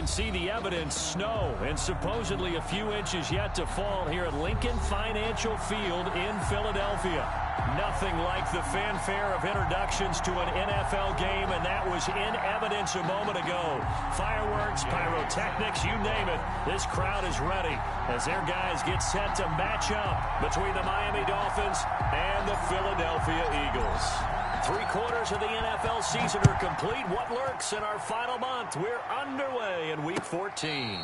see the evidence, snow, and supposedly a few inches yet to fall here at Lincoln Financial Field in Philadelphia. Nothing like the fanfare of introductions to an NFL game, and that was in evidence a moment ago. Fireworks, pyrotechnics, you name it. This crowd is ready as their guys get set to match up between the Miami Dolphins and the Philadelphia Eagles. 3/4 of the NFL season are complete. What lurks in our final month? We're underway in Week 14.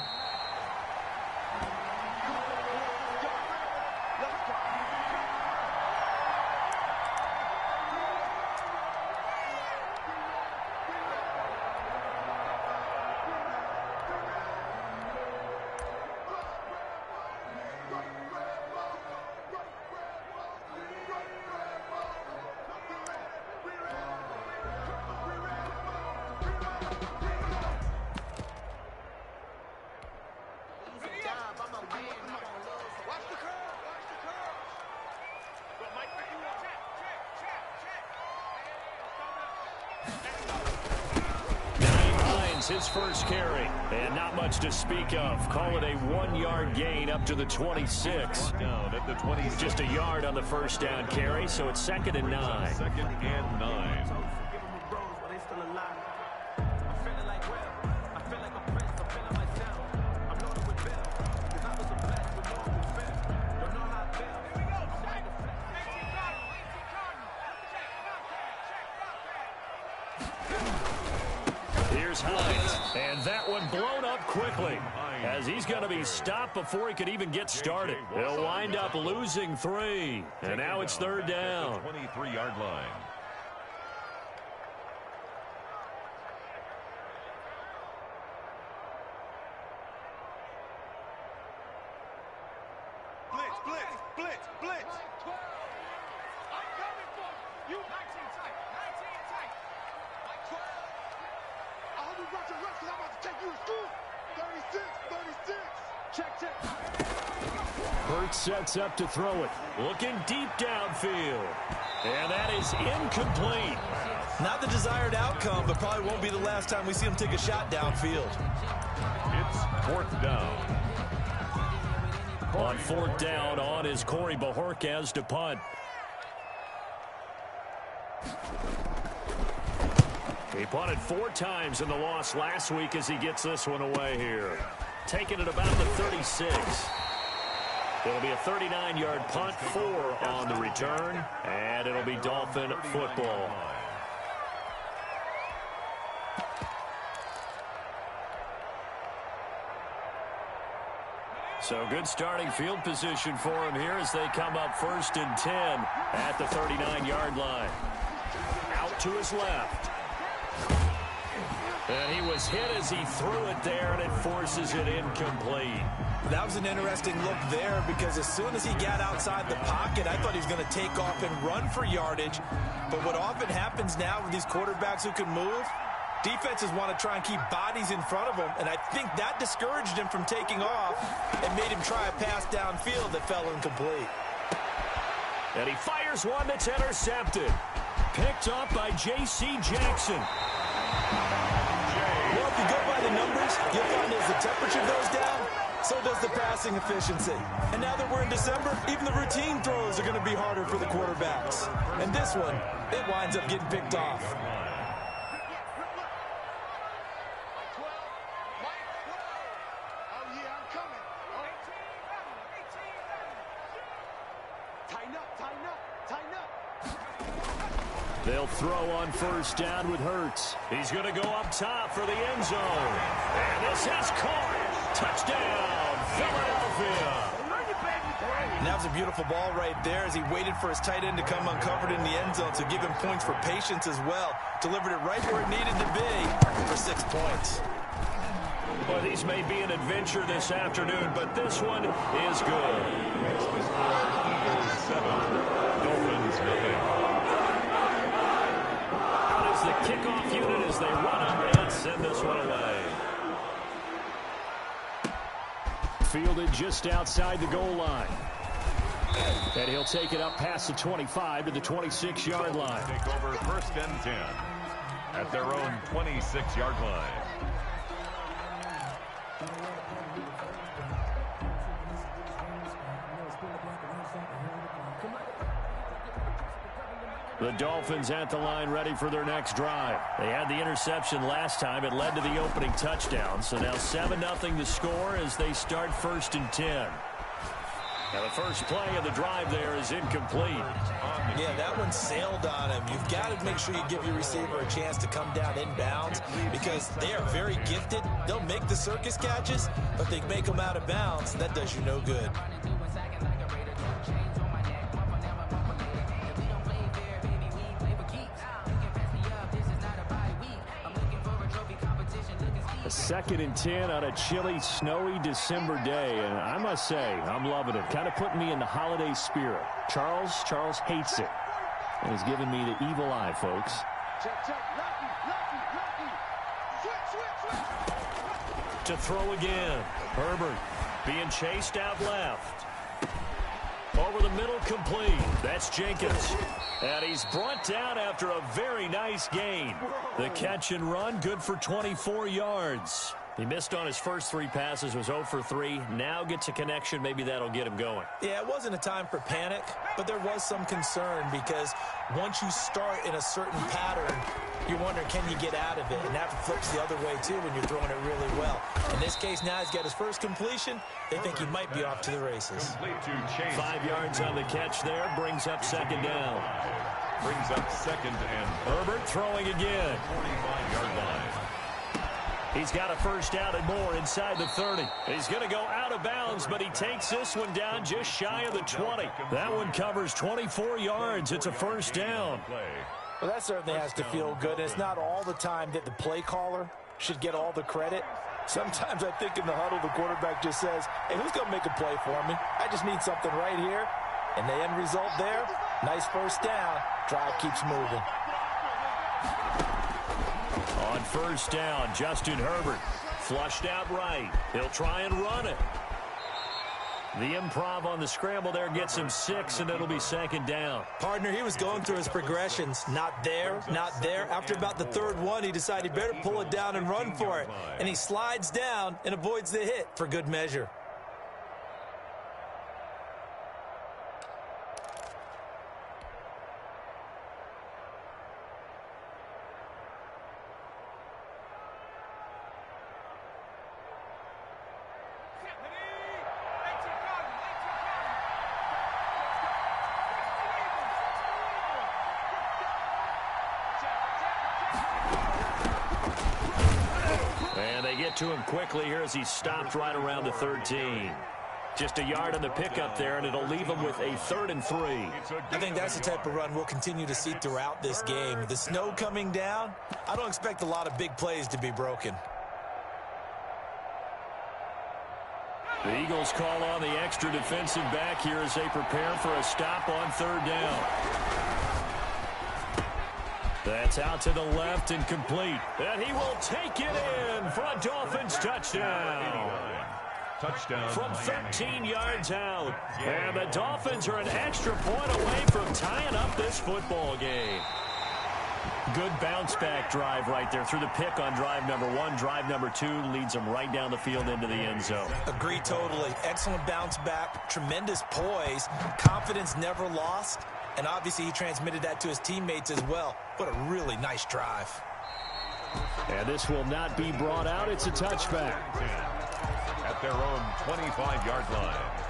His first carry, and not much to speak of. Call it a 1-yard gain up to the 26. Down at the 26. Just a yard on the first down carry, so it's 2nd and 9. 2nd and 9. Here's Hines, and that one blown up quickly as he's going to be stopped before he could even get started. He'll wind up losing 3, and now it's 3rd down. 23-yard line. Blitz, blitz, blitz, blitz. I'm coming for you. 19 tight, 19 tight. I hope you brought your reps because I'm about to take you to school. 36, 36. Check, check. Hurts sets up to throw it. Looking deep downfield. And that is incomplete. Not the desired outcome, but probably won't be the last time we see him take a shot downfield. It's 4th down. On 4th down, on is Corey Bojorquez to punt. He punted 4 times in the loss last week as he gets this one away here. Taking it about the 36. It'll be a 39-yard punt, 4 on the return, and it'll be Dolphin football. So good starting field position for him here as they come up 1st and 10 at the 39-yard line. Out to his left. And he was hit as he threw it there, and it forces it incomplete. That was an interesting look there because as soon as he got outside the pocket, I thought he was going to take off and run for yardage. But what often happens now with these quarterbacks who can move, defenses want to try and keep bodies in front of them, and I think that discouraged him from taking off and made him try a pass downfield that fell incomplete. And he fires one that's intercepted. Picked up by J.C. Jackson. Well, if you go by the numbers, you'll find as the temperature goes down, so does the passing efficiency. And now that we're in December, even the routine throws are going to be harder for the quarterbacks. And this one, it winds up getting picked off. They'll throw on 1st down with Hurts. He's going to go up top for the end zone. And this is caught. Touchdown, Philadelphia. And that was a beautiful ball right there as he waited for his tight end to come uncovered in the end zone to give him points for patience as well. Delivered it right where it needed to be for 6 points. Well, these may be an adventure this afternoon, but this one is good. It's the score, Eagles 7, Dolphins nothing. The kickoff unit as they run it and send this one away. Fielded just outside the goal line. And he'll take it up past the 25 to the 26-yard line. Take over 1st and 10 at their own 26-yard line. The Dolphins at the line ready for their next drive. They had the interception last time. It led to the opening touchdown. So now 7-0 to score as they start 1st and 10. Now the first play of the drive there is incomplete. Yeah, that one sailed on him. You've got to make sure you give your receiver a chance to come down inbounds because they are very gifted. They'll make the circus catches, but they make them out of bounds. That does you no good. A 2nd and 10 on a chilly, snowy December day, and I must say, I'm loving it. Kind of putting me in the holiday spirit. Charles hates it, and he's giving me the evil eye, folks. To throw again. Herbert being chased out left. Over the middle, complete. That's Jenkins. And he's brought down after a very nice gain. The catch and run, good for 24 yards. He missed on his first 3 passes, was 0 for 3. Now gets a connection. Maybe that'll get him going. Yeah, it wasn't a time for panic, but there was some concern because once you start in a certain pattern, you're wondering, can you get out of it? And that flips the other way, too, when you're throwing it really well. In this case, now he's got his first completion. They think he might be off to the races. 5 yards on the catch there, brings up 2nd down. Brings up 2nd and Herbert throwing again. 45-yard line. He's got a first down and more inside the 30. He's going to go out of bounds, but he takes this one down just shy of the 20. That one covers 24 yards. It's a first down. Well, that certainly has to feel good. It's not all the time that the play caller should get all the credit. Sometimes I think in the huddle, the quarterback just says, hey, who's going to make a play for me? I just need something right here. And the end result there, nice first down. Drive keeps moving. On first down, Justin Herbert flushed out right. He'll try and run it. The improv on the scramble there gets him 6, and it'll be 2nd down. Partner, he was going through his progressions. Not there, not there. After about the 3rd one, he decided he better pull it down and run for it. And he slides down and avoids the hit for good measure. To him quickly here as he stopped right around the 13. Just a yard on the pickup there, and it'll leave him with a 3rd and 3. I think that's the type of run we'll continue to see throughout this game. The snow coming down, I don't expect a lot of big plays to be broken. The Eagles call on the extra defensive back here as they prepare for a stop on 3rd down. That's out to the left and complete. And he will take it in for a Dolphins touchdown. Touchdown. From 13 yards out. And the Dolphins are an extra point away from tying up this football game. Good bounce-back drive right there through the pick on drive number 1. Drive number 2 leads them right down the field into the end zone. Agree totally. Excellent bounce back, tremendous poise, confidence never lost, and obviously he transmitted that to his teammates as well. What a really nice drive. And this will not be brought out. It's a touchback. At their own 25-yard line.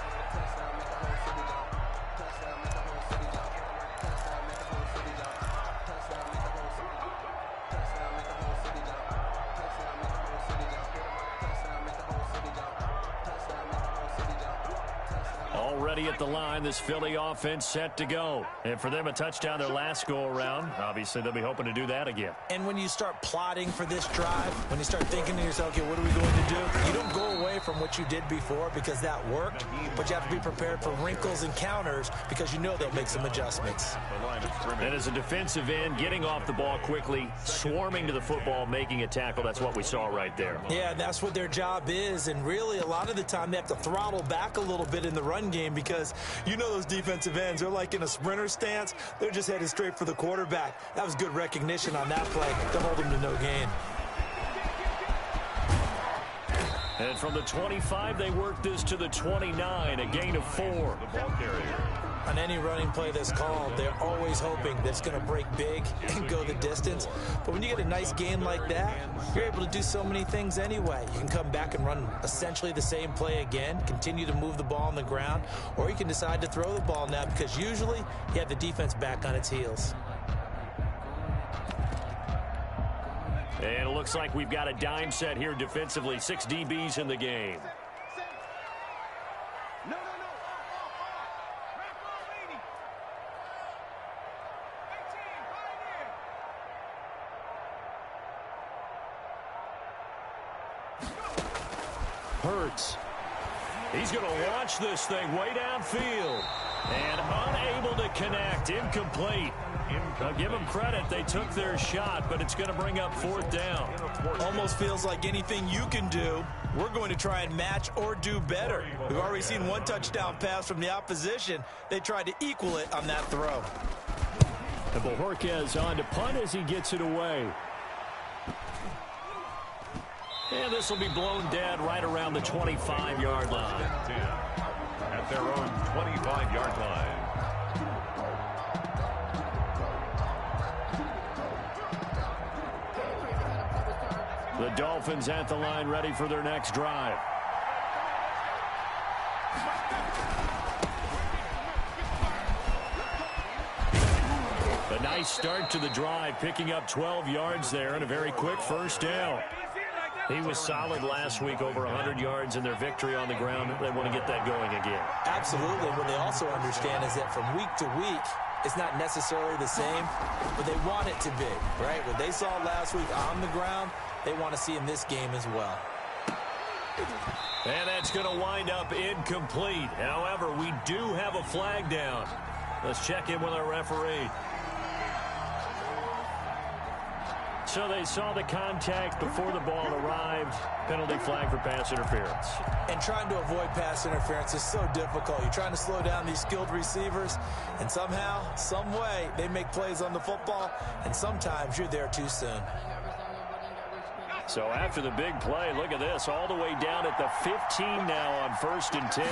Already at the line, this Philly offense set to go. And for them, a touchdown their last go-around. Obviously, they'll be hoping to do that again. And when you start plotting for this drive, when you start thinking to yourself, okay, what are we going to do? You don't go away from what you did before because that worked, but you have to be prepared for wrinkles and counters because you know they'll make some adjustments. And as a defensive end, getting off the ball quickly, swarming to the football, making a tackle, that's what we saw right there. Yeah, that's what their job is, and really a lot of the time they have to throttle back a little bit in the run game because you know those defensive ends, they're like in a sprinter stance. They're just headed straight for the quarterback. That was good recognition on that play to hold him to no gain. And from the 25, they work this to the 29, a gain of 4. The ball carrier. On any running play that's called, they're always hoping that it's going to break big and go the distance. But when you get a nice gain like that, you're able to do so many things anyway. You can come back and run essentially the same play again, continue to move the ball on the ground, or you can decide to throw the ball now because usually you have the defense back on its heels. And it looks like we've got a dime set here defensively. 6 DBs in the game. Hurts. He's going to launch this thing way downfield. And unable to connect. Incomplete. Now give them credit. They took their shot, but it's going to bring up 4th down. Almost feels like anything you can do, we're going to try and match or do better. We've already seen one touchdown pass from the opposition. They tried to equal it on that throw. And Bojorquez on to punt as he gets it away. And this will be blown dead right around the 25-yard line. 10 at their own 25-yard line. The Dolphins at the line ready for their next drive. A nice start to the drive, picking up 12 yards there and a very quick first down. He was solid last week, over 100 yards in their victory on the ground. They want to get that going again. Absolutely. What they also understand is that from week to week, it's not necessarily the same, but they want it to be, right? What they saw last week on the ground, they want to see in this game as well. And that's going to wind up incomplete. However, we do have a flag down. Let's check in with our referee. So they saw the contact before the ball arrived. Penalty flag for pass interference. And trying to avoid pass interference is so difficult. You're trying to slow down these skilled receivers, and somehow, some way, they make plays on the football, and sometimes you're there too soon. So after the big play, look at this, all the way down at the 15 now on 1st and 10.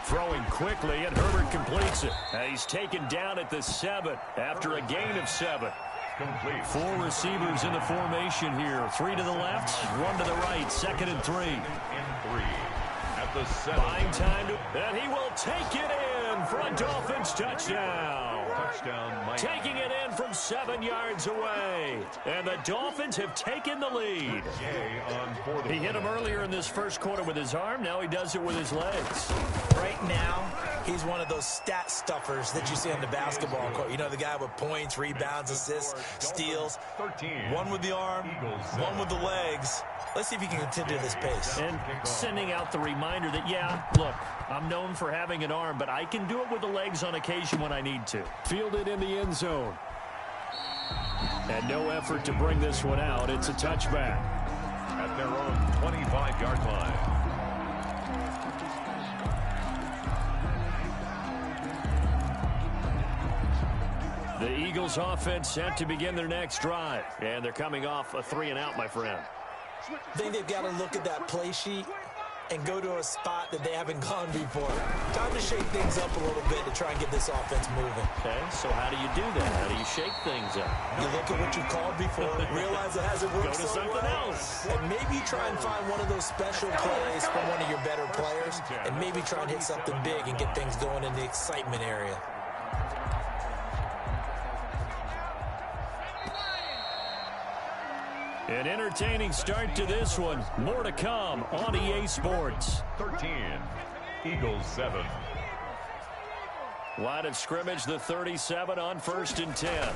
Throwing quickly, and Herbert completes it. He's taken down at the 7 after a gain of 7. Complete. 4 receivers in the formation here. 3 to the left, 1 to the right. 2nd and 3. In 3 at the 7. Buying time and he will take it in for a Dolphins touchdown. Touchdown, Mike. Taking it in from 7 yards away. And the Dolphins have taken the lead. He hit him earlier in this first quarter with his arm. Now he does it with his legs. Right now, he's one of those stat stuffers that you see on the basketball court. You know, the guy with points, rebounds, assists, steals. 13. One with the arm, one with the legs. Let's see if he can continue this pace. And sending out the reminder that, yeah, look, I'm known for having an arm, but I can do it with the legs on occasion when I need to. Fielded in the end zone. And no effort to bring this one out. It's a touchback. At their own 25-yard line. The Eagles offense set to begin their next drive. And they're coming off a 3-and-out, my friend. I think they've got to look at that play sheet and go to a spot that they haven't gone before. Time to shake things up a little bit to try and get this offense moving. Okay, so how do you do that? How do you shake things up? You look at what you called before, realize it hasn't worked Go to so something well, else. and maybe try and find one of those special plays from one of your better players, and maybe try and hit something big and get things going in the excitement area. An entertaining start to this one. More to come on EA Sports. 13. Eagles 7. Line of scrimmage, the 37 on 1st and 10.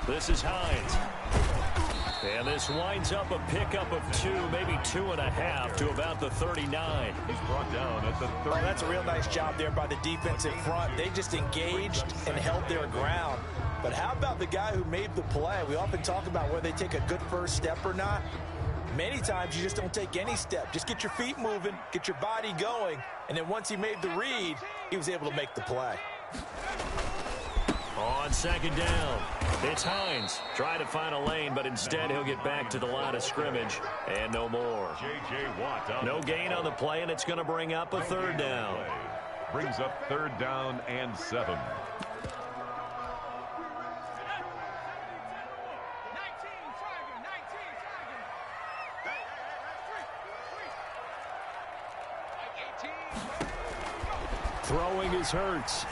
This is Hines. And this winds up a pickup of 2, maybe 2.5 to about the 39. He's brought down at the 30. Oh, that's a real nice job there by the defensive front. They just engaged and held their ground. But how about the guy who made the play? We often talk about whether they take a good first step or not. Many times you just don't take any step. Just get your feet moving, get your body going, and then once he made the read, he was able to make the play. On second down, it's Hines. Try to find a lane, but instead he'll get back to the line of scrimmage and no more. J.J. Watt. No gain on the play, and it's going to bring up a third down. Brings up 3rd down and 7. Throwing is Hurts.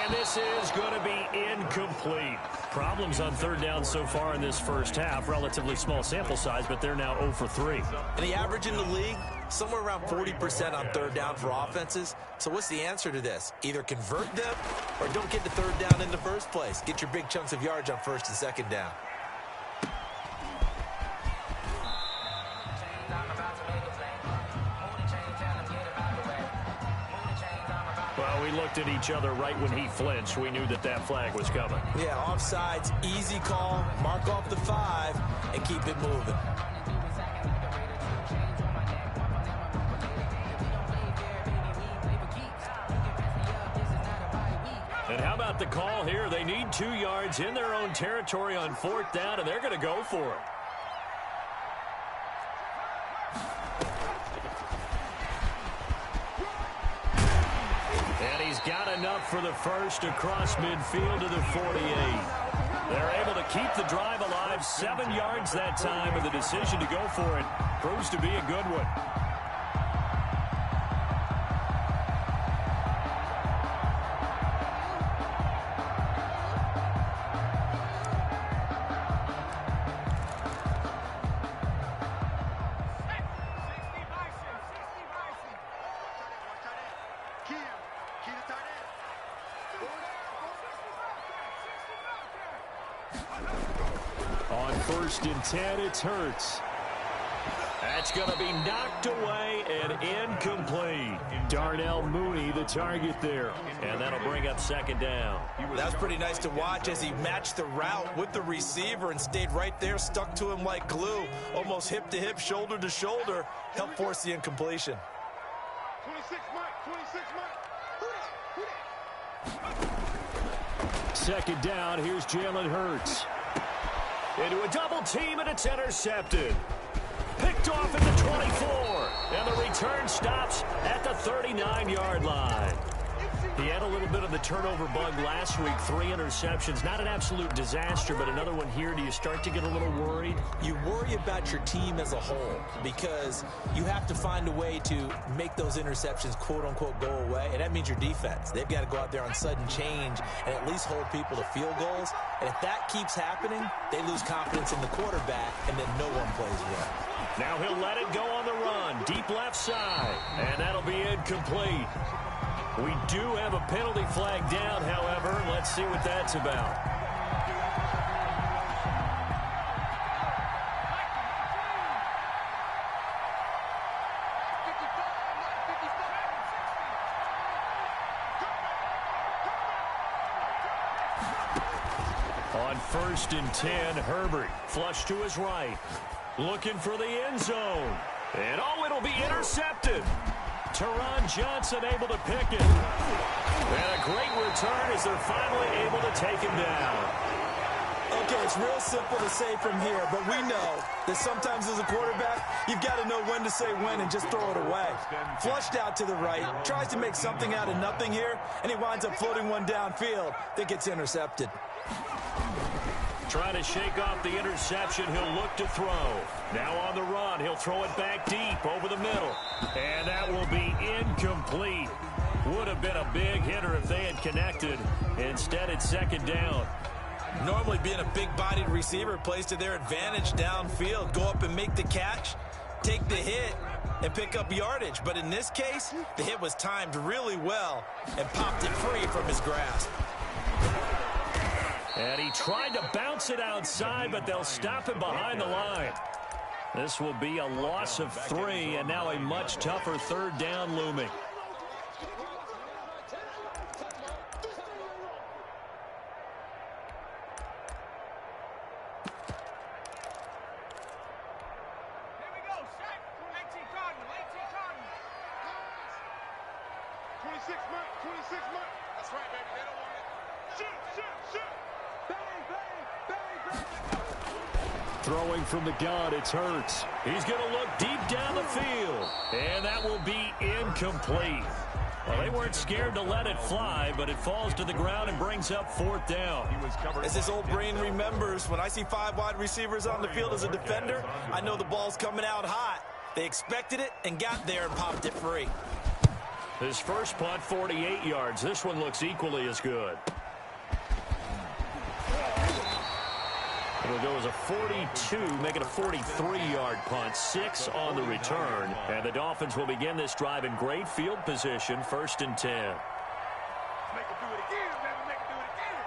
And this is going to be incomplete. Problems on 3rd down so far in this first half. Relatively small sample size, but they're now 0 for 3. And the average in the league, somewhere around 40% on 3rd down for offenses. So what's the answer to this? Either convert them or don't get to 3rd down in the first place. Get your big chunks of yards on 1st and 2nd down. Well, we looked at each other right when he flinched. We knew that flag was coming. Yeah, offsides, easy call, mark off the 5, and keep it moving. And how about the call here? They need 2 yards in their own territory on 4th down, and they're going to go for it. Got enough for the first across midfield to the 48. They're able to keep the drive alive, 7 yards that time, and the decision to go for it proves to be a good one. On 1st and 10, it's Hurts. That's going to be knocked away and incomplete. Darnell Mooney, the target there. And that'll bring up 2nd down. That was pretty nice to watch as he matched the route with the receiver and stayed right there, stuck to him like glue, almost hip to hip, shoulder to shoulder, helped force the incompletion. 26 Mike, 26 Mike. 2nd down, here's Jalen Hurts. Into a double team, and it's intercepted. Picked off at the 24, and the return stops at the 39-yard line. He had a little bit of the turnover bug last week, 3 interceptions. Not an absolute disaster, but another one here. Do you start to get a little worried? You worry about your team as a whole because you have to find a way to make those interceptions, quote-unquote, go away, and that means your defense. They've got to go out there on sudden change and at least hold people to field goals, and if that keeps happening, they lose confidence in the quarterback, and then no one plays well. Now he'll let it go on the run, deep left side, and that'll be incomplete. We do have a penalty flag down, however. Let's see what that's about. On 1st and 10, Herbert flush to his right. Looking for the end zone. And it'll be intercepted. Teron Johnson able to pick it. And a great return as they're finally able to take him down. Okay, it's real simple to say from here, but we know that sometimes as a quarterback, you've got to know when to say when and just throw it away. Flushed out to the right, tries to make something out of nothing here, and he winds up floating one downfield that gets intercepted. Trying to shake off the interception, he'll look to throw. Now on the run, he'll throw it back deep over the middle. And that will be incomplete. Would have been a big hitter if they had connected. Instead, it's 2nd down. Normally being a big-bodied receiver plays to their advantage downfield. Go up and make the catch, take the hit, and pick up yardage. But in this case, the hit was timed really well and popped it free from his grasp. And he tried to bounce it outside, but they'll stop him behind the line. This will be a loss of 3, and now a much tougher 3rd down looming. Here we go, set. 18 Cardinal, 18 Cardinal. 26 Mike, 26 Mike. That's right, baby. They don't want it. Throwing from the gun, it's Hurts. He's going to look deep down the field, and that will be incomplete. Well, they weren't scared to let it fly, but it falls to the ground and brings up fourth down. As this old brain remembers, when I see 5 wide receivers on the field as a defender, I know the ball's coming out hot. They expected it and got there and popped it free. His first punt, 48 yards. This one looks equally as good. It'll go as a 42, make it a 43-yard punt, 6 on the return. And the Dolphins will begin this drive in great field position, 1st and 10. Make it do it again, baby. Make it do it again.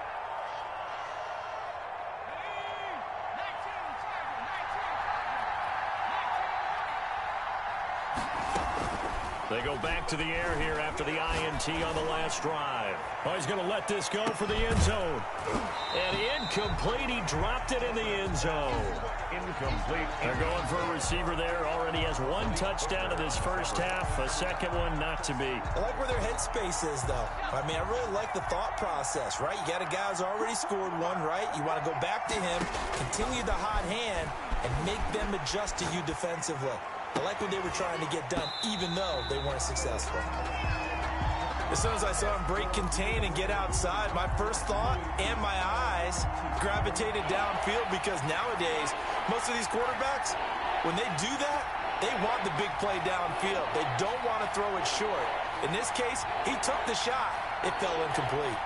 They go back to the air here after the INT on the last drive. Oh, he's going to let this go for the end zone. And incomplete. He dropped it in the end zone. Incomplete. They're going for a receiver there. Already has 1 touchdown in this first half. A second one not to be. I like where their headspace is, though. I mean, I really like the thought process, right? You got a guy who's already scored one, right? You want to go back to him, continue the hot hand, and make them adjust to you defensively. I like what they were trying to get done, even though they weren't successful. As soon as I saw him break contain and get outside, my first thought and my eyes gravitated downfield, because nowadays, most of these quarterbacks, when they do that, they want the big play downfield. They don't want to throw it short. In this case, he took the shot. It fell incomplete.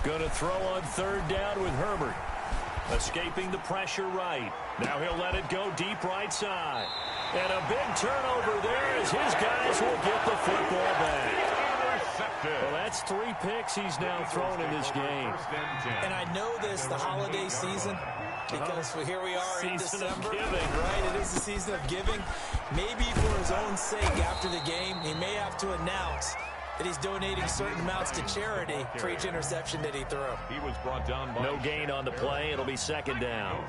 Going to throw on 3rd down with Herbert. Escaping the pressure right. Now he'll let it go deep right side. And a big turnover there as his guys will get the football back. Well, that's 3 picks he's now thrown in this game. And I know this, the holiday season, because here we are in December. Right, it is the season of giving. Maybe for his own sake after the game, he may have to announce that he's donating certain amounts to charity for each interception that he threw. He was brought down by no gain on the play. It'll be 2nd down.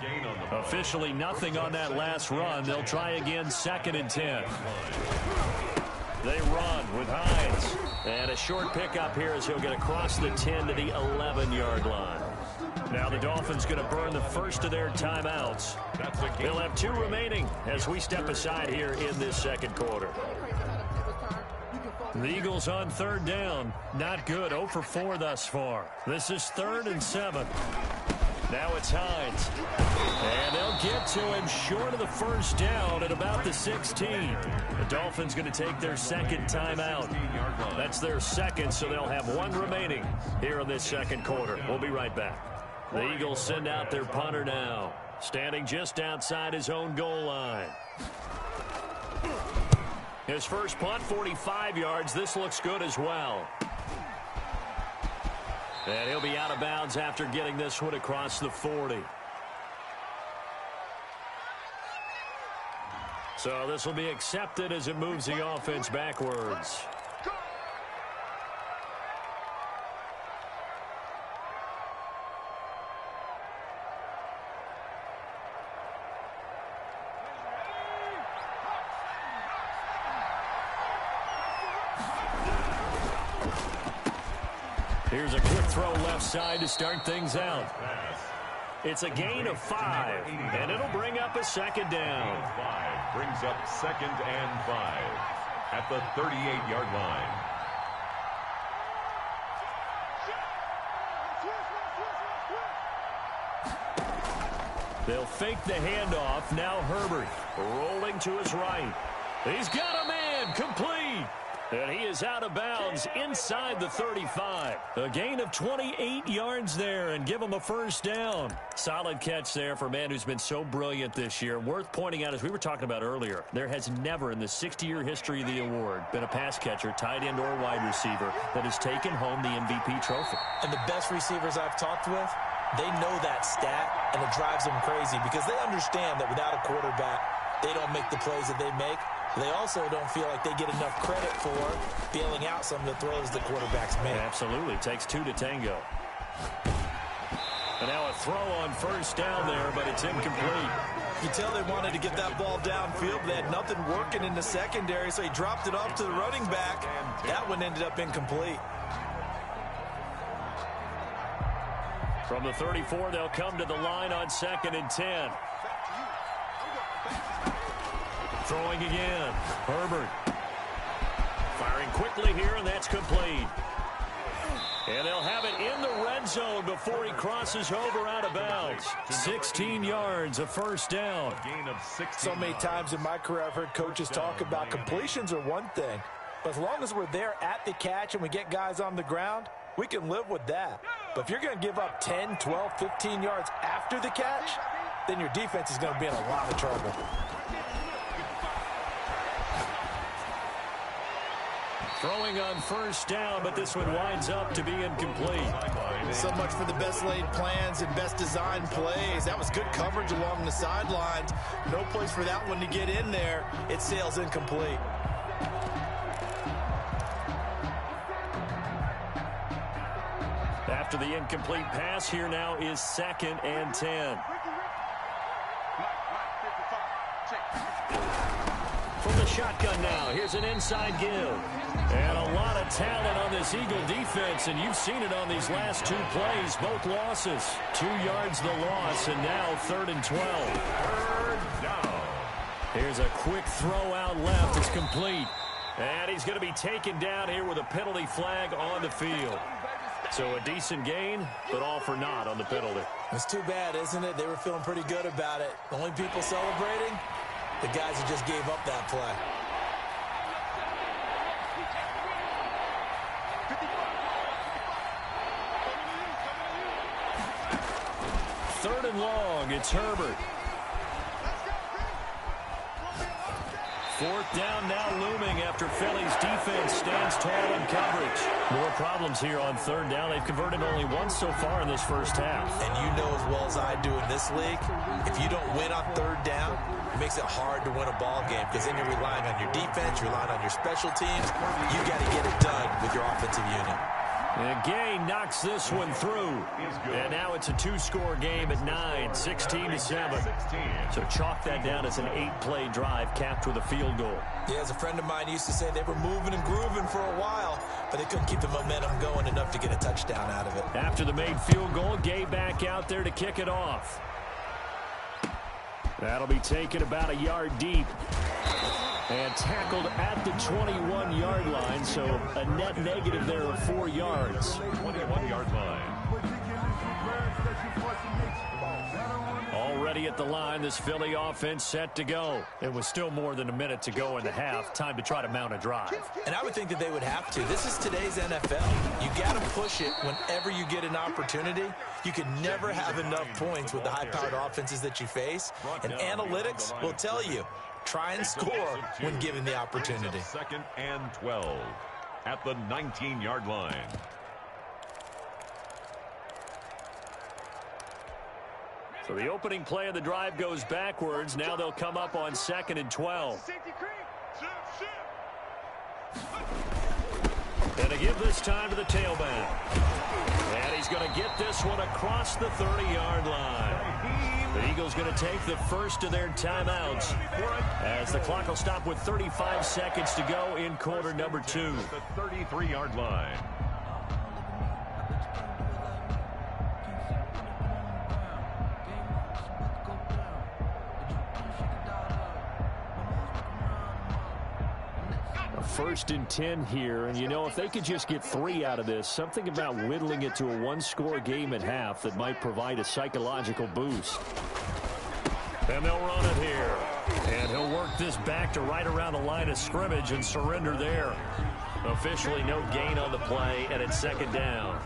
Officially nothing on that last run. They'll try again, 2nd and 10. They run with Hines. And a short pickup here as he'll get across the 10 to the 11-yard line. Now the Dolphins going to burn the first of their timeouts. They'll have 2 remaining as we step aside here in this second quarter. The Eagles on 3rd down. Not good. 0 for 4 thus far. This is 3rd and 7. Now it's Hines. And they'll get to him short of the first down at about the 16. The Dolphins going to take their 2nd timeout. That's their 2nd, so they'll have 1 remaining here in this second quarter. We'll be right back. The Eagles send out their punter now, standing just outside his own goal line. His first punt, 45 yards. This looks good as well. And he'll be out of bounds after getting this one across the 40. So this will be accepted as it moves the offense backwards. Here's a quick throw left side to start things out. It's a gain of 5, and it'll bring up a 2nd down. 5 brings up 2nd and 5 at the 38-yard line. They'll fake the handoff. Now Herbert rolling to his right. He's got a man, complete. And he is out of bounds inside the 35. A gain of 28 yards there and give him a first down. Solid catch there for a man who's been so brilliant this year. Worth pointing out, as we were talking about earlier, there has never in the 60-year history of the award been a pass catcher, tight end or wide receiver that has taken home the MVP trophy. And the best receivers I've talked with, they know that stat, and it drives them crazy because they understand that without a quarterback, they don't make the plays that they make. They also don't feel like they get enough credit for bailing out some of the throws the quarterbacks make. Absolutely. Takes two to tango. And now a throw on first down there, but it's incomplete. You tell they wanted to get that ball downfield, but they had nothing working in the secondary, so he dropped it off to the running back. That one ended up incomplete. From the 34, they'll come to the line on 2nd and 10. Throwing again. Herbert. Firing quickly here, and that's complete. And they'll have it in the red zone before he crosses over out of bounds. 16 yards, a first down. So many times in my career I've heard coaches talk about completions are one thing, but as long as we're there at the catch and we get guys on the ground, we can live with that. But if you're going to give up 10, 12, 15 yards after the catch, then your defense is going to be in a lot of trouble. Throwing on first down, but this one winds up to be incomplete. So much for the best laid plans and best designed plays. That was good coverage along the sidelines. No place for that one to get in there. It sails incomplete. After the incomplete pass, here now is 2nd and 10. From the shotgun now, here's an inside give. And a lot of talent on this Eagle defense, and you've seen it on these last two plays, both losses. 2 yards the loss, and now 3rd and 12. Third down. Here's a quick throw out left. It's complete. And he's going to be taken down here with a penalty flag on the field. So a decent gain, but all for naught on the penalty. It's too bad, isn't it? They were feeling pretty good about it. The only people celebrating, the guys who just gave up that play. Third and long, it's Herbert. 4th down now looming after Philly's defense stands tall in coverage. More problems here on 3rd down. They've converted only once so far in this first half. And you know as well as I do in this league, if you don't win on 3rd down, it makes it hard to win a ball game because then you're relying on your defense, you're relying on your special teams. You got to get it done with your offensive unit. And Gay knocks this one through. And now it's a 2-score game at 9, 16-7. So chalk that down as an 8-play drive capped with a field goal. Yeah, as a friend of mine used to say, they were moving and grooving for a while, but they couldn't keep the momentum going enough to get a touchdown out of it. After the made field goal, Gay back out there to kick it off. That'll be taken about a yard deep. And tackled at the 21-yard line, so a net negative there of 4 yards. 21-yard line. Already at the line, this Philly offense set to go. It was still more than a minute to go in the half. Time to try to mount a drive. And I would think that they would have to. This is today's NFL. You got to push it whenever you get an opportunity. You can never have enough points with the high-powered offenses that you face. And analytics will tell you, try and score when given the opportunity. 2nd and 12 at the 19-yard line. So the opening play of the drive goes backwards. Now they'll come up on 2nd and 12. And to give this time to the tailback. And he's going to get this one across the 30-yard line. The Eagles going to take the first of their timeouts as the clock will stop with 35 seconds to go in quarter number 2. The 33-yard line. First and 10 here, and you know, if they could just get 3 out of this, something about whittling it to a 1-score game at half that might provide a psychological boost. And they'll run it here. And he'll work this back to right around the line of scrimmage and surrender there. Officially no gain on the play, and it's 2nd down.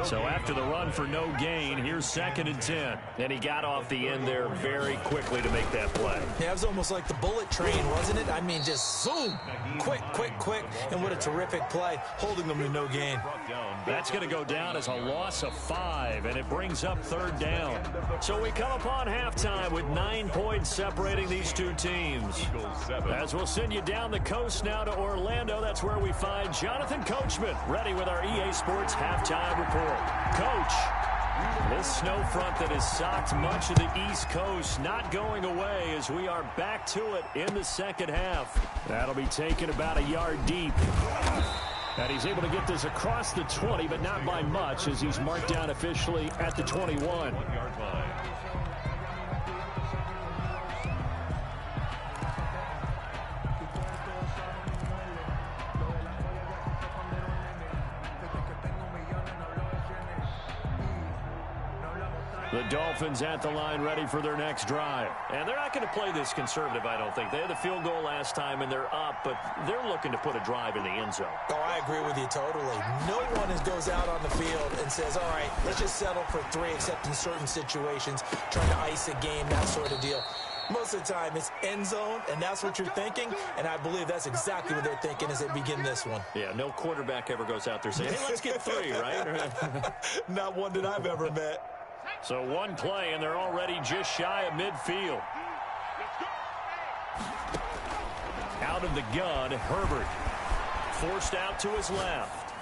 So after the run for no gain, here's 2nd and 10. And he got off the end there very quickly to make that play. Yeah, it was almost like the bullet train, wasn't it? I mean, just zoom, quick, and what a terrific play, holding them to no gain. That's going to go down as a loss of 5, and it brings up 3rd down. So we come upon halftime with 9 points separating these two teams. As we'll send you down the coast now to Orlando, that's where we find Jonathan Coachman, ready with our EA Sports halftime report. Coach, this snow front that has socked much of the East Coast not going away as we are back to it in the second half. That'll be taken about a yard deep. And he's able to get this across the 20, but not by much as he's marked down officially at the 21. 1 yard line. The Dolphins at the line ready for their next drive. And they're not going to play this conservative, I don't think. They had the field goal last time, and they're up, but they're looking to put a drive in the end zone. Oh, I agree with you totally. No one goes out on the field and says, all right, let's just settle for 3, except in certain situations, trying to ice a game, that sort of deal. Most of the time, it's end zone, and that's what you're thinking, and I believe that's exactly what they're thinking as they begin this one. Yeah, no quarterback ever goes out there saying, hey, let's get 3, right? Not one that I've ever met. So one play, and they're already just shy of midfield. Out of the gun, Herbert. Forced out to his left.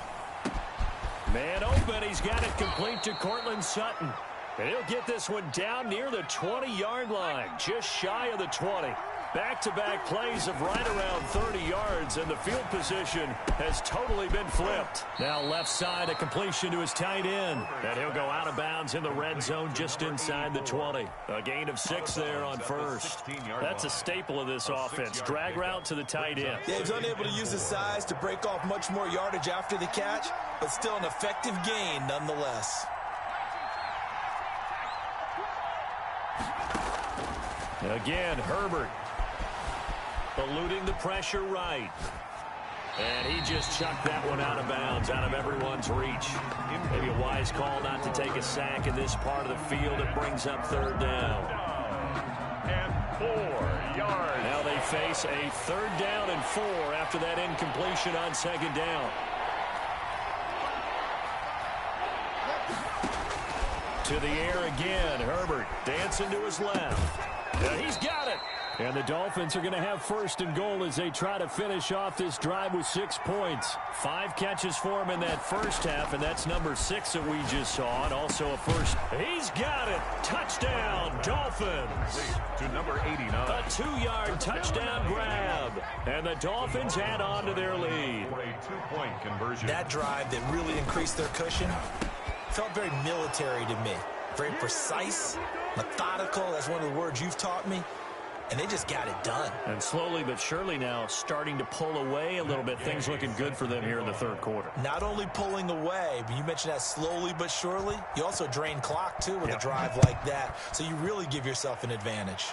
Man open, he's got it complete to Courtland Sutton. And he'll get this one down near the 20-yard line, just shy of the 20. Back-to-back plays of right around 30 yards, and the field position has totally been flipped. Now left side, a completion to his tight end. And he'll go out of bounds in the red zone just inside the 20. A gain of 6 there on first. That's a staple of this offense. Drag route to the tight end. Yeah, he's unable to use his size to break off much more yardage after the catch, but still an effective gain nonetheless. Again, Herbert. Eluding the pressure right. And he just chucked that one out of bounds, out of everyone's reach. Maybe a wise call not to take a sack in this part of the field. It brings up 3rd down. And 4 yards. Now they face a 3rd down and 4 after that incompletion on 2nd down. To the air again, Herbert dancing to his left. He's got it. And the Dolphins are going to have 1st and goal as they try to finish off this drive with 6 points. 5 catches for him in that first half, and that's number 6 that we just saw, and also a first. He's got it. Touchdown, Dolphins. To number 89. A 2-yard touchdown grab. And the Dolphins add on to their lead. For a 2-point conversion. That drive that really increased their cushion felt very military to me. Very precise, methodical. That's one of the words you've taught me. And they just got it done. And slowly but surely now starting to pull away a little bit. Things looking good for them here in the 3rd quarter. Not only pulling away, but you mentioned that slowly but surely. You also drain clock, too, with a drive like that. So you really give yourself an advantage.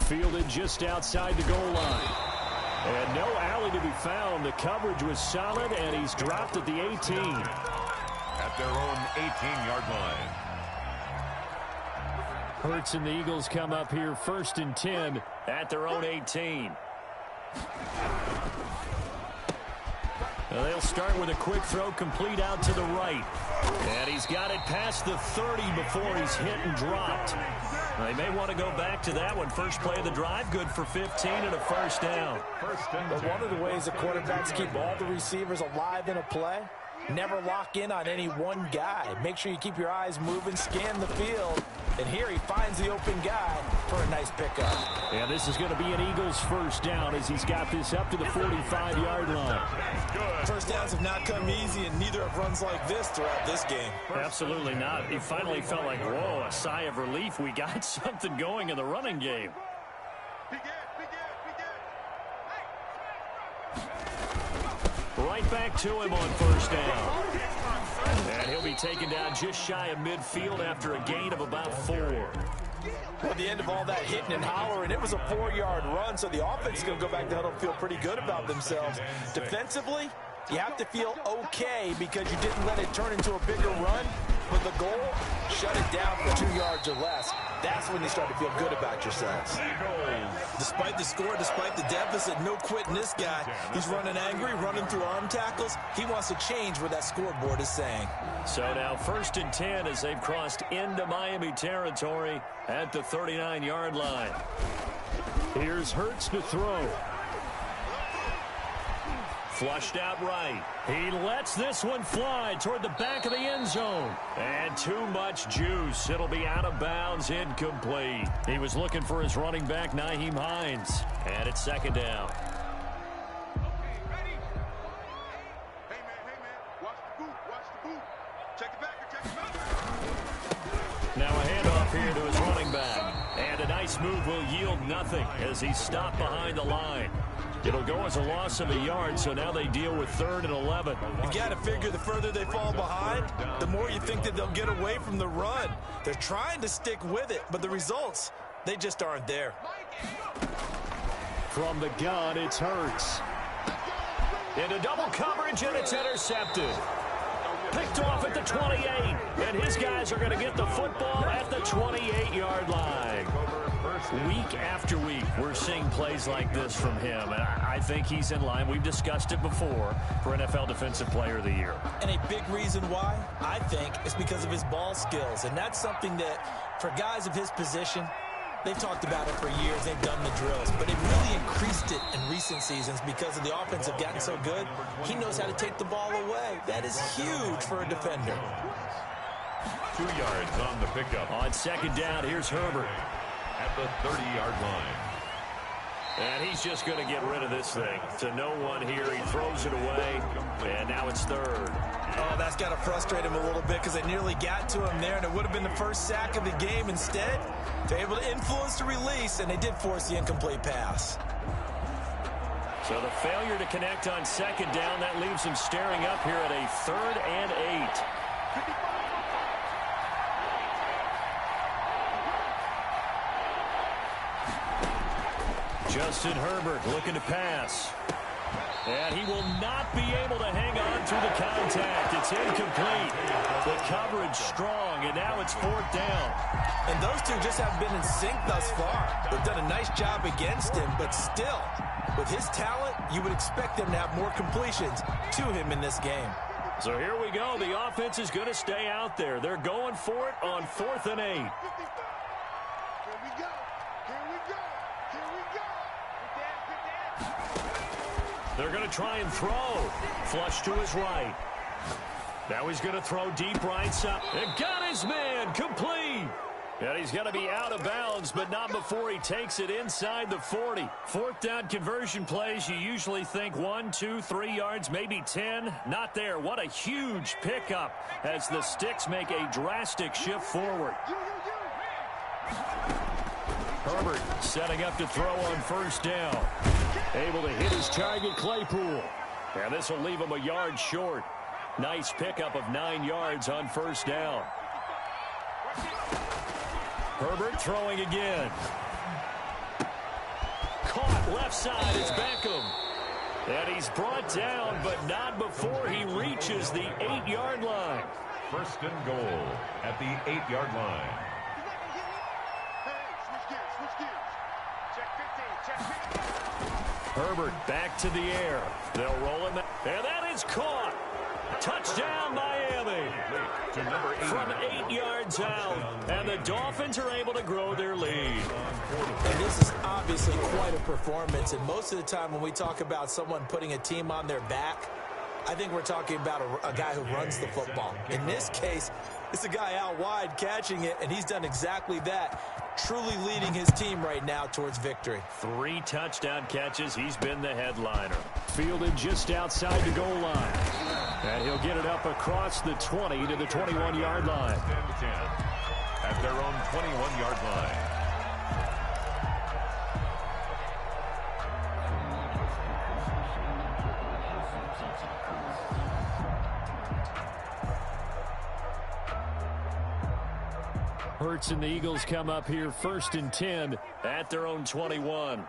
Fielded just outside the goal line. And no alley to be found. The coverage was solid, and he's dropped at the 18. At their own 18-yard line. Hurts and the Eagles come up here 1st and 10 at their own 18. Now they'll start with a quick throw complete out to the right. And he's got it past the 30 before he's hit and dropped. They may want to go back to that one. First play of the drive, good for 15 and a 1st down. But one of the ways the quarterbacks keep all the receivers alive in a play, never lock in on any one guy. Make sure you keep your eyes moving, scan the field. And here he finds the open guy for a nice pickup. And this is going to be an Eagles 1st down as he's got this up to the 45-yard line. First downs have not come easy, and neither have runs like this throughout this game. Absolutely not. He finally felt like, whoa, a sigh of relief. We got something going in the running game. Right back to him on 1st down. And he'll be taken down just shy of midfield after a gain of about 4. Well, at the end of all that hitting and hollering, it was a 4-yard run, so the offense is going to go back to huddle and feel pretty good about themselves. Defensively, You have to feel okay because you didn't let it turn into a bigger run, but the goal, shut it down for 2 yards or less. That's when you start to feel good about yourselves. Despite the score, despite the deficit, no quitting this guy. He's running angry, running through arm tackles. He wants to change what that scoreboard is saying. So now 1st and 10 as they've crossed into Miami territory at the 39-yard line. Here's Hurts to throw. Flushed out right. He lets this one fly toward the back of the end zone. And too much juice. It'll be out of bounds, incomplete. He was looking for his running back, Nyheim Hines. And it's 2nd down. Okay, ready? Hey, man. Watch the boot. Check it back. Now a handoff here to his running back. And a nice move will yield nothing as he's stopped behind the line. It'll go as a loss of a yard, so now they deal with 3rd and 11. You got to figure the further they fall behind, the more you think that they'll get away from the run. They're trying to stick with it, but the results, they just aren't there. From the gun, it's Hurts. Into double coverage, and it's intercepted. Picked off at the 28, and his guys are going to get the football at the 28-yard line. Week after week, we're seeing plays like this from him, and I think he's in line. We've discussed it before for NFL Defensive Player of the Year. And a big reason why, I think, is because of his ball skills, and that's something that, for guys of his position, they've talked about it for years. They've done the drills, but they've really increased it in recent seasons because of the offense have gotten so good. He knows how to take the ball away. That is huge for a defender. 2 yards on the pickup. On 2nd down, here's Herbert. At the 30-yard line. And he's just going to get rid of this thing. To no one here. He throws it away, and now it's 3rd. Oh, that's got to frustrate him a little bit because they nearly got to him there, and it would have been the first sack of the game. Instead, they're able to influence the release, and they did force the incomplete pass. So the failure to connect on 2nd down, that leaves him staring up here at a 3rd and 8. Justin Herbert looking to pass. And he will not be able to hang on through the contact. It's incomplete. The coverage strong, and now it's 4th down. And those two just haven't been in sync thus far. They've done a nice job against him, but still, with his talent, you would expect them to have more completions to him in this game. So here we go. The offense is going to stay out there. They're going for it on 4th and 8. Here we go. They're going to try and throw. Flush to his right. Now he's going to throw deep right side. And got his man. Complete. And he's going to be out of bounds, but not before he takes it inside the 40. 4th down conversion plays, you usually think 1, 2, 3 yards, maybe 10. Not there. What a huge pickup as the Sticks make a drastic shift forward. Herbert setting up to throw on 1st down. Able to hit his target, Claypool. And this will leave him a yard short. Nice pickup of 9 yards on 1st down. Herbert throwing again. Caught left side is Beckham. And he's brought down, but not before he reaches the 8-yard line. 1st and goal at the 8-yard line. Herbert back to the air. They'll roll him. And that is caught. Touchdown, Miami. To number 8. From 8 yards out. And the Dolphins are able to grow their lead. And this is obviously quite a performance. And most of the time when we talk about someone putting a team on their back, I think we're talking about a guy who runs the football. In this case, it's a guy out wide catching it, and he's done exactly that, truly leading his team right now towards victory. 3 touchdown catches. He's been the headliner. Fielded just outside the goal line. And he'll get it up across the 20 to the 21-yard line. 10 at their own 21-yard line. Hurts and the Eagles come up here 1st and 10 at their own 21.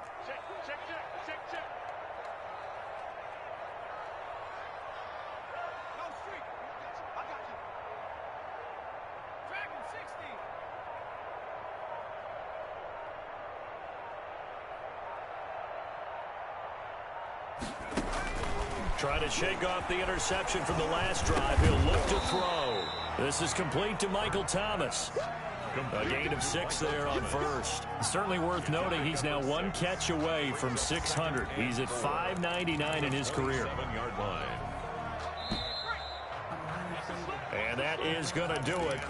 Trying to shake off the interception from the last drive. He'll look to throw. This is complete to Michael Thomas. A gain of 6 there on first. Certainly worth noting he's now 1 catch away from 600. He's at 599 in his career. 7-yard line. And that is going to do it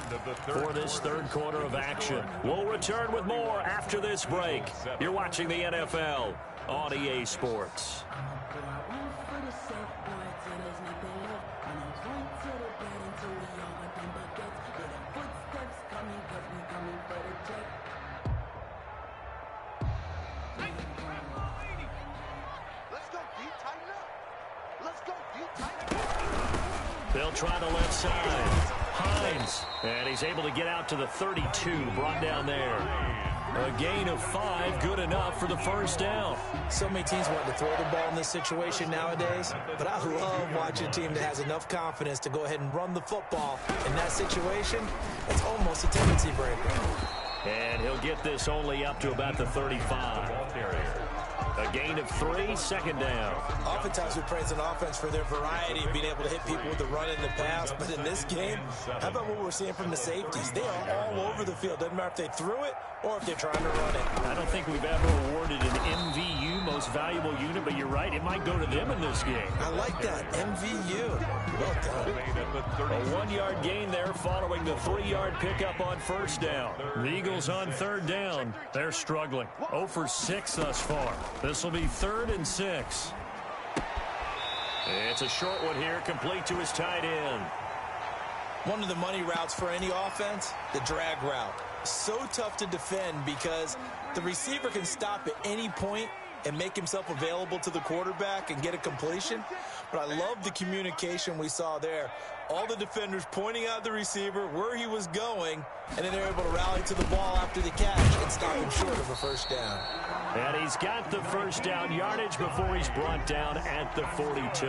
for this third quarter of action. We'll return with more after this break. You're watching the NFL on EA Sports. They'll try the left side. Hines. And he's able to get out to the 32. Brought down there. A gain of 5. Good enough for the first down. So many teams want to throw the ball in this situation nowadays. But I love watching a team that has enough confidence to go ahead and run the football. In that situation, it's almost a tendency breaker. And he'll get this only up to about the 35. A gain of 3, second down. Oftentimes we praise an offense for their variety of being able to hit people with the run and the pass. But in this game, how about what we're seeing from the safeties? They are all over the field. Doesn't matter if they threw it or if they're trying to run it. I don't think we've ever awarded an MVU, most valuable unit, but you're right, it might go to them in this game. I like that, MVU. Well done. A 1-yard gain there following the 3-yard pickup on first down. The Eagles on third down. They're struggling. 0 for 6 thus far. This will be 3rd and 6. It's a short one here, complete to his tight end. One of the money routes for any offense, the drag route. So tough to defend because the receiver can stop at any point and make himself available to the quarterback and get a completion. But I love the communication we saw there. All the defenders pointing out the receiver, where he was going, and then they're able to rally to the ball after the catch and stop him short of a first down. And he's got the first down yardage before he's brought down at the 42.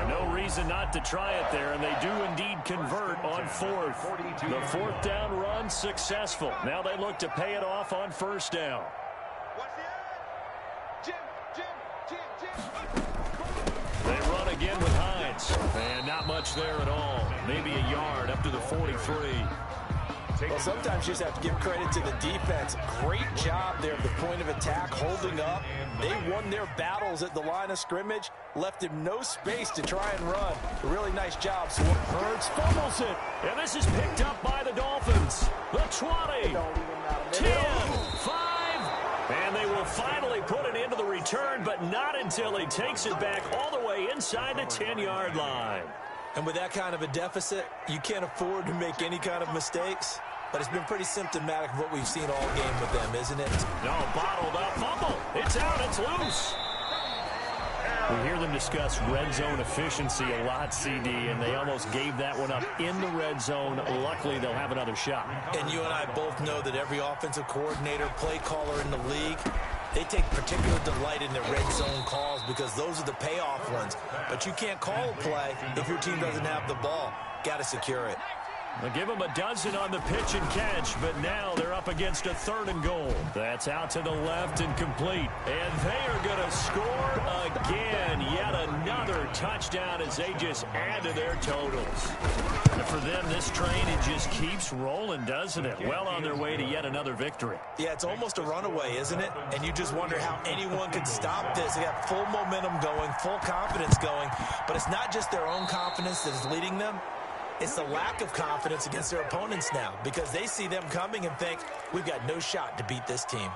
No reason not to try it there, and they do indeed convert on 4th. The 4th down run successful. Now they look to pay it off on first down. They run again with Hines. And not much there at all. Maybe a yard up to the 43. Well, sometimes you just have to give credit to the defense. Great job there at the point of attack, holding up. They won their battles at the line of scrimmage, left him no space to try and run. A really nice job. So Hurts fumbles it. And this is picked up by the Dolphins. The 20, 10, 5. And they will finally put it into the return, but not until he takes it back all the way inside the 10-yard line. And with that kind of a deficit, you can't afford to make any kind of mistakes. But it's been pretty symptomatic of what we've seen all game with them, isn't it? No, bottled up fumble. It's out. It's loose. We hear them discuss red zone efficiency a lot, CD, and they almost gave that one up in the red zone. Luckily, they'll have another shot. And you and I both know that every offensive coordinator, play caller in the league, they take particular delight in their red zone calls because those are the payoff ones. But you can't call a play if your team doesn't have the ball. Got to secure it. They'll give them a dozen on the pitch and catch, but now they're up against a 3rd and goal. That's out to the left and complete. And they are going to score again. Yet another touchdown as they just add to their totals. And for them, this train, it just keeps rolling, doesn't it? Well on their way to yet another victory. Yeah, it's almost a runaway, isn't it? And you just wonder how anyone can stop this. They got full momentum going, full confidence going. But it's not just their own confidence that is leading them. It's the lack of confidence against their opponents now because they see them coming and think, we've got no shot to beat this team.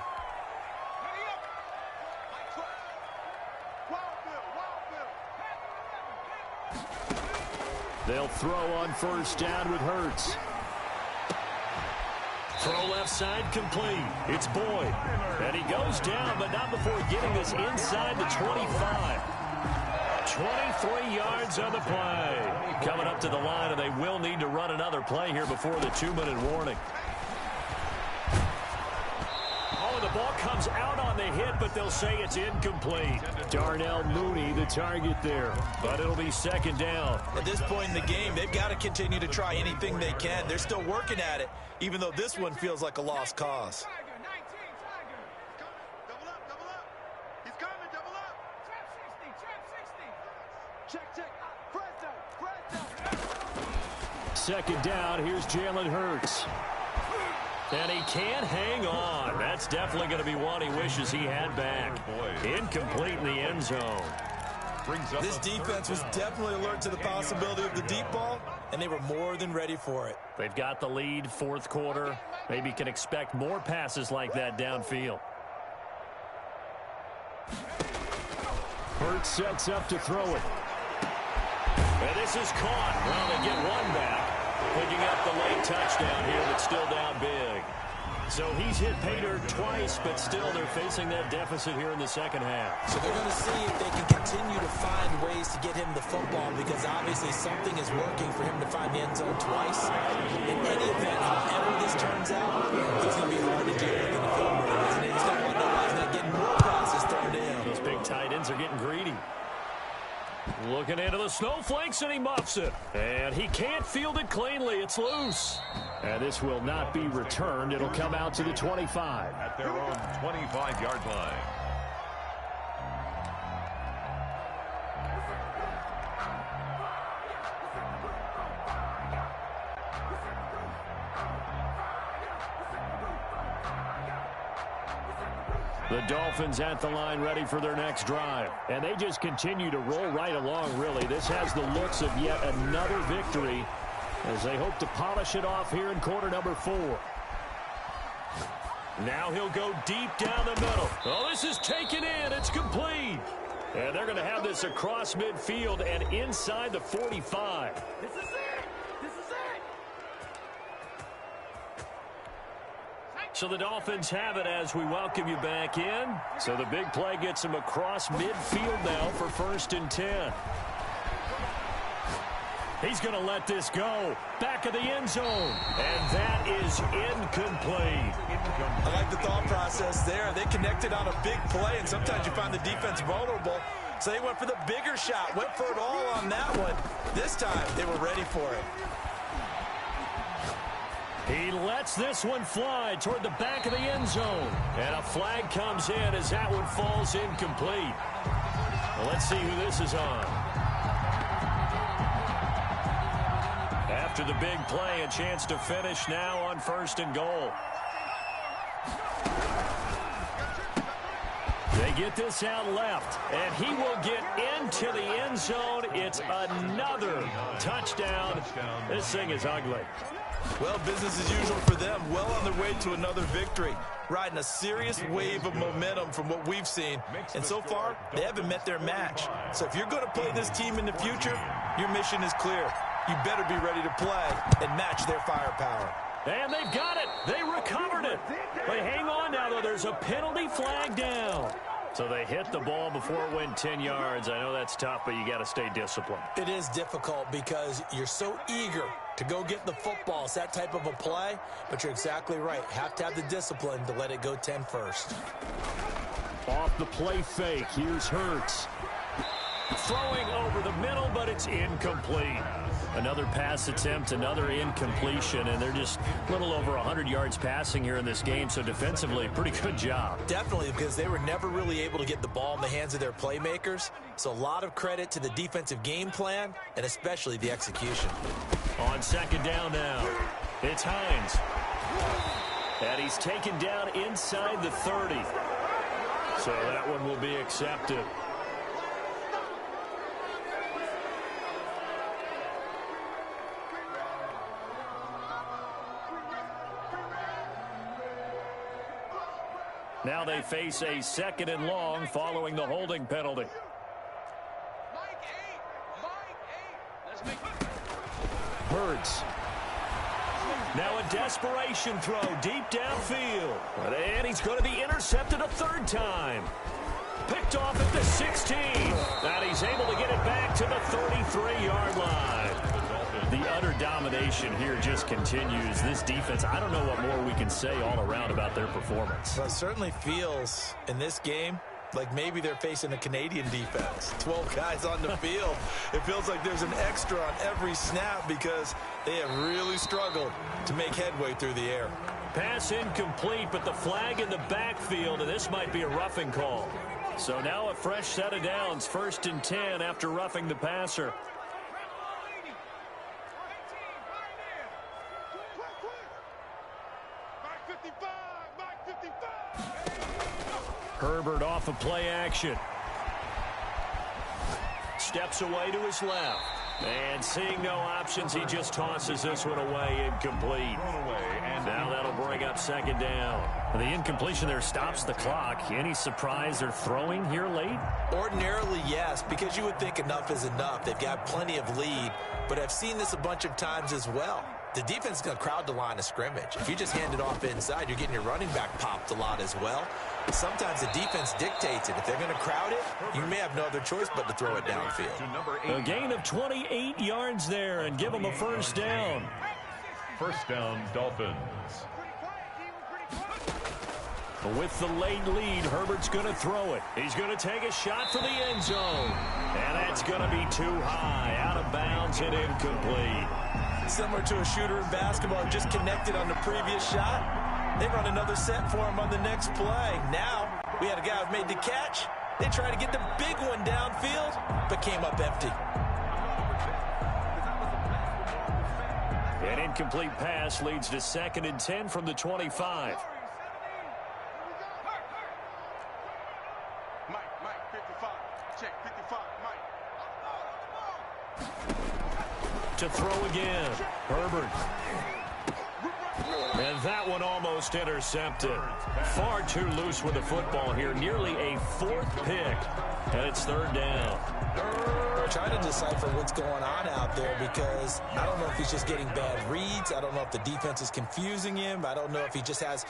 They'll throw on first down with Hurts. Throw left side complete. It's Boyd. And he goes down, but not before getting this inside the 25. 23 yards on the play. Coming up to the line, and they will need to run another play here before the 2-minute warning. Oh, the ball comes out on the hit, but they'll say it's incomplete. Darnell Mooney, the target there. But it'll be 2nd down. At this point in the game, they've got to continue to try anything they can. They're still working at it, even though this one feels like a lost cause. second down. Here's Jalen Hurts. And he can't hang on. That's definitely going to be one he wishes he had back. Incomplete in the end zone. This defense was definitely alert to the possibility of the deep ball, and they were more than ready for it. They've got the lead, fourth quarter. Maybe can expect more passes like that downfield. Hurts sets up to throw it. And this is caught. Well, they get one back. Picking up the late touchdown here, but still down big. So he's hit pay dirt twice, but still they're facing that deficit here in the second half. So they're going to see if they can continue to find ways to get him the football, because obviously something is working for him to find the end zone twice. In any event, however this turns out, he's going to be hard to deal with in the film room, isn't he? He's going to wonder why he's not getting more passes thrown to him. Those big tight ends are getting greedy. Looking into the snowflakes, and he muffs it. And he can't field it cleanly. It's loose. And this will not be returned. It'll come out to the 25. At their own 25-yard line. The Dolphins at the line, ready for their next drive. And they just continue to roll right along, really. This has the looks of yet another victory as they hope to polish it off here in quarter number 4. Now he'll go deep down the middle. Oh, this is taken in. It's complete. And they're going to have this across midfield and inside the 45. This is it! This is it! So the Dolphins have it as we welcome you back in. So the big play gets him across midfield now for 1st and 10. He's going to let this go. Back of the end zone. And that is incomplete. I like the thought process there. They connected on a big play, and sometimes you find the defense vulnerable. So they went for the bigger shot, went for it all on that one. This time, they were ready for it. He lets this one fly toward the back of the end zone. And a flag comes in as that one falls incomplete. Well, let's see who this is on. After the big play, a chance to finish now on 1st and goal. They get this out left, and he will get into the end zone. It's another touchdown. This thing is ugly. Well, business as usual for them. Well on their way to another victory. Riding a serious wave of momentum from what we've seen. And so far, they haven't met their match. So if you're going to play this team in the future, your mission is clear. You better be ready to play and match their firepower. And they've got it. They recovered it. But hang on now, though. There's a penalty flag down. So they hit the ball before it went 10 yards. I know that's tough, but you got to stay disciplined. It is difficult because you're so eager to go get the football. It's that type of a play, but you're exactly right. Have to have the discipline to let it go 10 first. Off the play fake, here's Hurts. Throwing over the middle, but it's incomplete. Another pass attempt, another incompletion, and they're just a little over 100 yards passing here in this game, so defensively, pretty good job. Definitely, because they were never really able to get the ball in the hands of their playmakers, so a lot of credit to the defensive game plan, and especially the execution. On 2nd down now, it's Hines. And he's taken down inside the 30. So that one will be accepted. Now they face a 2nd and long following the holding penalty. Hurts. Now a desperation throw deep downfield. And he's going to be intercepted a 3rd time. Picked off at the 16. And he's able to get it back to the 33-yard line. The utter domination here just continues. This defense, I don't know what more we can say all around about their performance. Well, it certainly feels in this game like maybe they're facing a Canadian defense. 12 guys on the field. It feels like there's an extra on every snap because they have really struggled to make headway through the air. Pass incomplete, but the flag in the backfield, and this might be a roughing call. So now a fresh set of downs, 1st and 10 after roughing the passer. 55, Mike 55. Herbert off of play action. Steps away to his left. And seeing no options, he just tosses this one away, incomplete. Now that'll bring up second down. The incompletion there stops the clock. Any surprise they're throwing here late? Ordinarily, yes, because you would think enough is enough. They've got plenty of lead, but I've seen this a bunch of times as well. The defense is going to crowd the line of scrimmage. If you just hand it off inside, you're getting your running back popped a lot as well. Sometimes the defense dictates it. If they're going to crowd it, you may have no other choice but to throw it downfield. A gain of 28 yards there and give them a first down. First down, Dolphins. With the late lead, Herbert's going to throw it. He's going to take a shot for the end zone. And that's going to be too high, out of bounds and incomplete. Similar to a shooter in basketball who just connected on the previous shot. They run another set for him on the next play. Now, we had a guy who made the catch. They tried to get the big one downfield, but came up empty. An incomplete pass leads to 2nd and 10 from the 25. Mike 55. Check 55, Mike. To throw again. Herbert. And that one almost intercepted. Far too loose with the football here. Nearly a 4th pick. And it's 3rd down. Trying to decipher what's going on out there because I don't know if he's just getting bad reads. I don't know if the defense is confusing him. I don't know if he just has,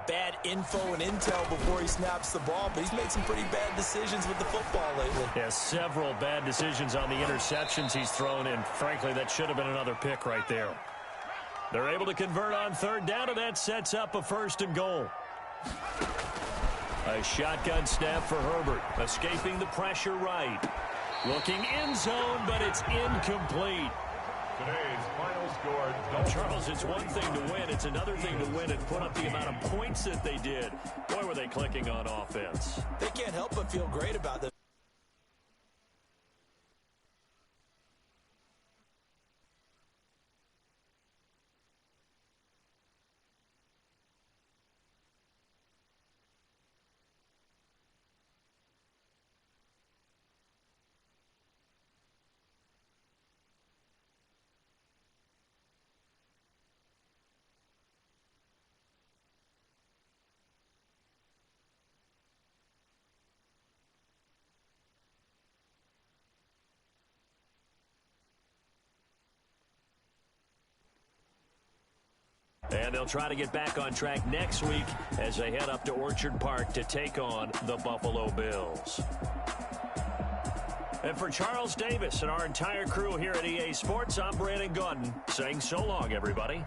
bad info and intel before he snaps the ball. But he's made some pretty bad decisions with the football lately. Yeah, several bad decisions on the interceptions he's thrown. And frankly, that should have been another pick right there. They're able to convert on 3rd down, and that sets up a 1st and goal. A shotgun snap for Herbert, escaping the pressure right. Looking end zone, but it's incomplete. Today's final score, Charles, it's one thing to win. It's another thing to win and put up the amount of points that they did. Boy, were they clicking on offense. They can't help but feel great about this. And they'll try to get back on track next week as they head up to Orchard Park to take on the Buffalo Bills. And for Charles Davis and our entire crew here at EA Sports, I'm Brandon Gaudin saying so long, everybody.